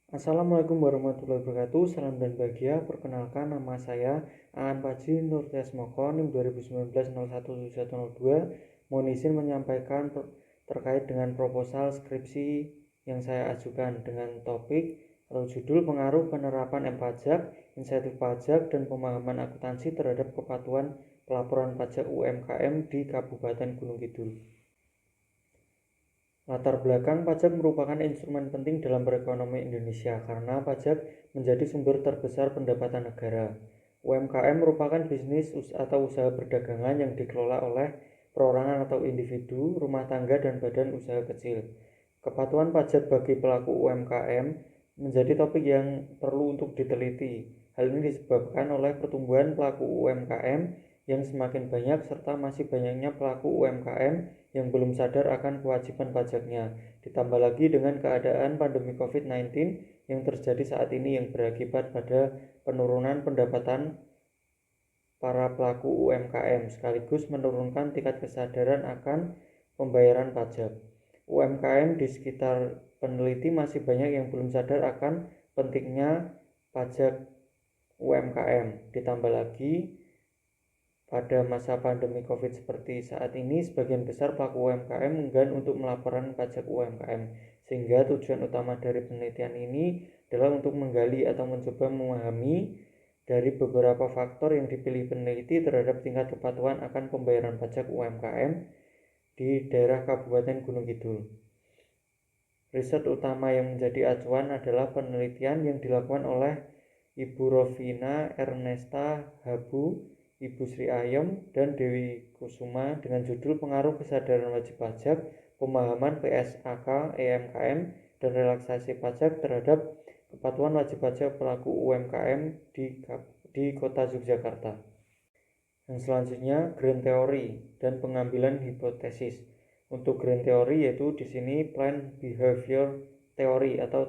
Assalamualaikum warahmatullahi wabarakatuh. Salam dan bahagia. Perkenalkan, nama saya Aan Paji Nur Tiasmoko, NIM 2019-017102. Mohon izin menyampaikan terkait dengan proposal skripsi yang saya ajukan dengan topik atau judul pengaruh penerapan pajak, insentif pajak, dan pemahaman akuntansi terhadap kepatuhan pelaporan pajak UMKM di Kabupaten Gunung Kidul. Latar belakang pajak merupakan instrumen penting dalam perekonomian Indonesia karena pajak menjadi sumber terbesar pendapatan negara. UMKM merupakan bisnis atau usaha perdagangan yang dikelola oleh perorangan atau individu, rumah tangga, dan badan usaha kecil. Kepatuhan pajak bagi pelaku UMKM menjadi topik yang perlu untuk diteliti. Hal ini disebabkan oleh pertumbuhan pelaku UMKM yang semakin banyak serta masih banyaknya pelaku UMKM yang belum sadar akan kewajiban pajaknya. Ditambah lagi dengan keadaan pandemi COVID-19 yang terjadi saat ini yang berakibat pada penurunan pendapatan para pelaku UMKM sekaligus menurunkan tingkat kesadaran akan pembayaran pajak. UMKM di sekitar peneliti masih banyak yang belum sadar akan pentingnya pajak UMKM. Ditambah lagi pada masa pandemi COVID seperti saat ini, sebagian besar pelaku UMKM enggan untuk melaporkan pajak UMKM, sehingga tujuan utama dari penelitian ini adalah untuk menggali atau mencoba memahami dari beberapa faktor yang dipilih peneliti terhadap tingkat kepatuhan akan pembayaran pajak UMKM di daerah Kabupaten Gunung Kidul. Riset utama yang menjadi acuan adalah penelitian yang dilakukan oleh Ibu Rovina Ernesta Habu, Ibu Sri Ayem, dan Dewi Kusuma dengan judul Pengaruh Kesadaran Wajib Pajak, Pemahaman PSAK EMKM, dan Relaksasi Pajak terhadap Kepatuhan Wajib Pajak Pelaku UMKM di Kota Yogyakarta. Yang selanjutnya, Grand Theory dan pengambilan hipotesis. Untuk Grand Theory yaitu di sini Plan Behavior Theory atau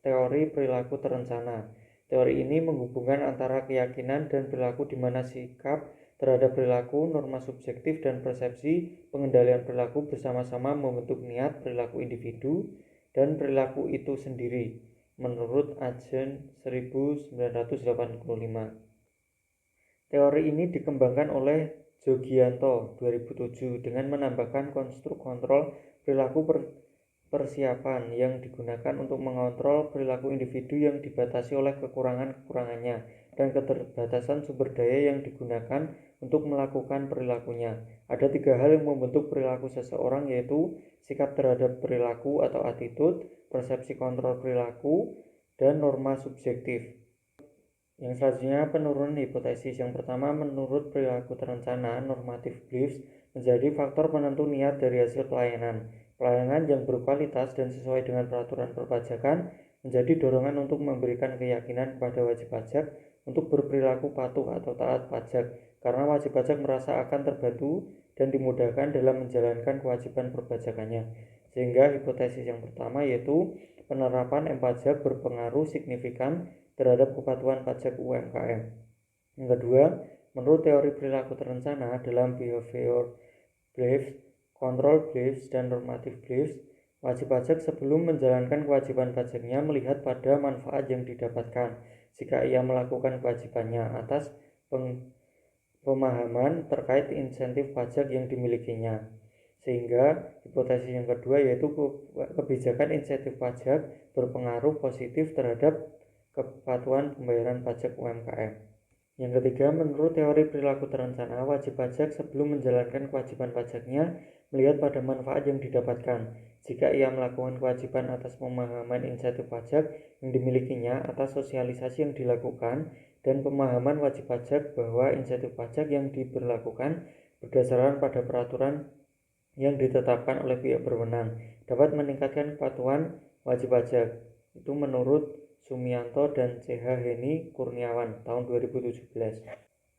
teori perilaku terencana. Teori ini menghubungkan antara keyakinan dan perilaku di mana sikap terhadap perilaku, norma subjektif, dan persepsi pengendalian perilaku bersama-sama membentuk niat perilaku individu dan perilaku itu sendiri menurut Ajen 1985. Teori ini dikembangkan oleh Jogianto 2007 dengan menambahkan konstruk kontrol perilaku persiapan yang digunakan untuk mengontrol perilaku individu yang dibatasi oleh kekurangan-kekurangannya dan keterbatasan sumber daya yang digunakan untuk melakukan perilakunya. Ada 3 hal yang membentuk perilaku seseorang, yaitu sikap terhadap perilaku atau attitude, persepsi kontrol perilaku, dan norma subjektif. Yang selanjutnya, penurunan hipotesis. Yang pertama, menurut perilaku terencana, normative beliefs menjadi faktor penentu niat dari hasil pelayanan. Pelayanan yang berkualitas dan sesuai dengan peraturan perpajakan menjadi dorongan untuk memberikan keyakinan kepada wajib pajak untuk berperilaku patuh atau taat pajak, karena wajib pajak merasa akan terbantu dan dimudahkan dalam menjalankan kewajiban perpajakannya. Sehingga hipotesis yang pertama yaitu penerapan pajak berpengaruh signifikan terhadap kepatuhan pajak UMKM. Yang kedua, menurut teori perilaku terencana dalam behavior beliefs, control beliefs, dan normative beliefs, wajib pajak sebelum menjalankan kewajiban pajaknya melihat pada manfaat yang didapatkan jika ia melakukan kewajibannya atas pemahaman terkait insentif pajak yang dimilikinya. Sehingga hipotesis yang kedua yaitu kebijakan insentif pajak berpengaruh positif terhadap kepatuhan pembayaran pajak UMKM. Yang ketiga, menurut teori perilaku terencana, wajib pajak sebelum menjalankan kewajiban pajaknya melihat pada manfaat yang didapatkan jika ia melakukan kewajiban atas pemahaman insentif pajak yang dimilikinya, atas sosialisasi yang dilakukan, dan pemahaman wajib pajak bahwa insentif pajak yang diberlakukan berdasarkan pada peraturan yang ditetapkan oleh pihak berwenang dapat meningkatkan kepatuhan wajib pajak. Itu menurut Sumianto dan CH Heni Kurniawan tahun 2017.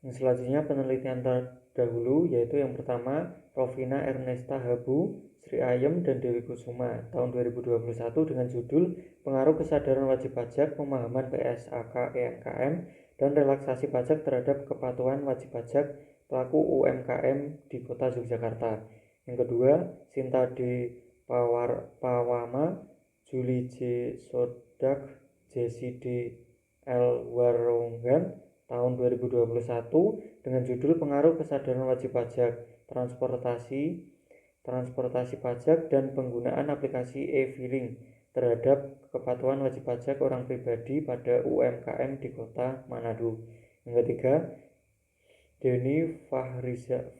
Yang selanjutnya penelitian terdahulu yaitu yang pertama Rovina Ernesta Habu, Sri Ayem, dan Dewi Kusuma tahun 2021 dengan judul Pengaruh Kesadaran Wajib Pajak, Pemahaman PSAK EMKM, dan Relaksasi Pajak Terhadap Kepatuhan Wajib Pajak Pelaku UMKM di Kota Yogyakarta. Yang kedua, Sinta D. Pawama, Julie J. Produk JCD Elwaronggan tahun 2021 dengan judul Pengaruh Kesadaran Wajib Pajak, Transportasi Pajak dan Penggunaan Aplikasi e-Filing terhadap kepatuhan wajib pajak orang pribadi pada UMKM di Kota Manado. Yang ketiga, Denny Fahrizal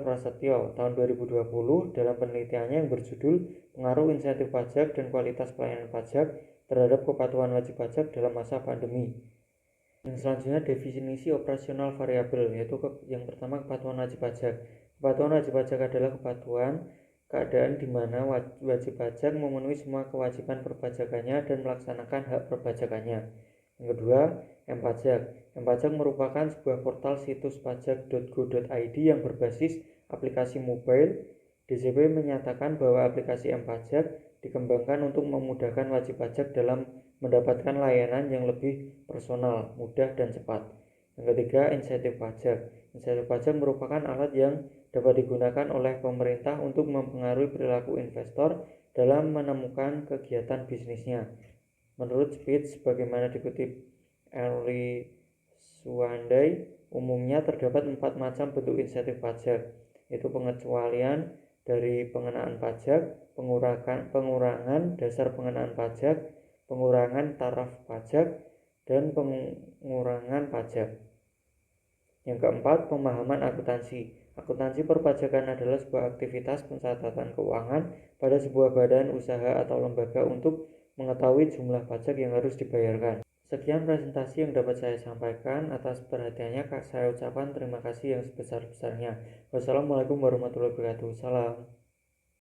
Prasetyo tahun 2020 dalam penelitiannya yang berjudul Pengaruh Insentif Pajak dan Kualitas Pelayanan Pajak terhadap Kepatuhan Wajib Pajak dalam Masa Pandemi. Yang selanjutnya, definisi operasional variabel, yaitu yang pertama kepatuhan wajib pajak. Kepatuhan wajib pajak adalah keadaan di mana wajib pajak memenuhi semua kewajiban perpajakannya dan melaksanakan hak perpajakannya. Yang kedua, M-Pajak. M-Pajak merupakan sebuah portal situs pajak.go.id yang berbasis aplikasi mobile. DJP menyatakan bahwa aplikasi M-Pajak dikembangkan untuk memudahkan wajib pajak dalam mendapatkan layanan yang lebih personal, mudah, dan cepat. Yang ketiga, insentif pajak. Insentif pajak merupakan alat yang dapat digunakan oleh pemerintah untuk mempengaruhi perilaku investor dalam menemukan kegiatan bisnisnya. Menurut Spitz, sebagaimana dikutip Early Suwandai, umumnya terdapat 4 macam bentuk insentif pajak, yaitu pengecualian dari pengenaan pajak, pengurangan dasar pengenaan pajak, pengurangan taraf pajak, dan pengurangan pajak. Yang keempat, pemahaman akuntansi. Akuntansi perpajakan adalah sebuah aktivitas pencatatan keuangan pada sebuah badan usaha atau lembaga untuk mengetahui jumlah pajak yang harus dibayarkan. Sekian presentasi yang dapat saya sampaikan. Atas perhatiannya saya ucapkan terima kasih yang sebesar-besarnya. Wassalamualaikum warahmatullahi wabarakatuh. Salam.